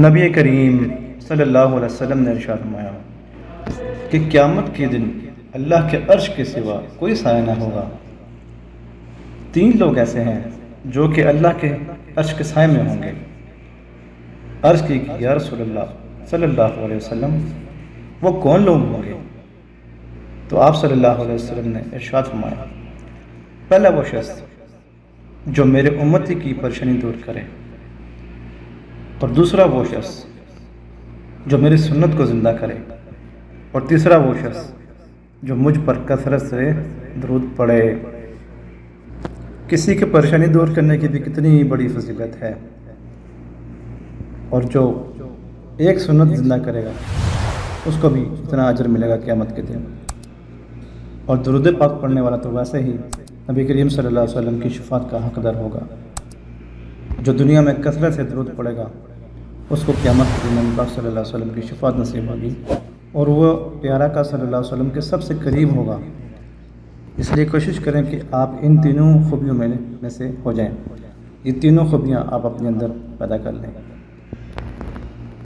نبی کریم صلی اللہ علیہ وسلم نے ارشاد فرمایا کہ قیامت کے دن اللہ کے عرش کے سوا کوئی سایہ نہ ہوگا۔ 3 لوگ ایسے ہیں جو کہ اللہ کے عرش کے سائے میں ہوں گے۔ عرض کی کہ یا رسول اللہ صلی اللہ علیہ وسلم وہ کون لوگ ہوں گے؟ تو آپ صلی اللہ علیہ وسلم نے ارشاد فرمایا، پہلا وہ شخص جو میرے امتی کی پریشانی دور کرے، اور دوسرا وہ شخص جو میری سنت کو زندہ کرے، اور تیسرا وہ شخص جو مجھ پر کثرت سے درود پڑھے۔ کسی کی پریشانی دور کرنے کی بھی کتنی بڑی فضیلت ہے، اور جو ایک سنت زندہ کرے گا اس کو بھی اتنا اجر ملے گا قیامت کے دن۔ اور درود پاک پڑھنے والا تو ویسے ہی نبی کریم صلی اللہ علیہ وسلم کی شفاعت کا حقدار ہوگا۔ جو دنیا میں کثرت سے درود پڑھے گا اس کو قیامت کے دن نبی پاک صلی اللہ علیہ وسلم کی شفاعت نصیب ہوگی، اور وہ پیارا کا صلی اللہ علیہ وسلم کے سب سے قریب ہوگا۔ اس لیے کوشش کریں کہ آپ ان تینوں خوبیوں میں سے ہو جائیں۔ یہ تینوں خوبیاں آپ اپنے اندر پیدا کر لیں۔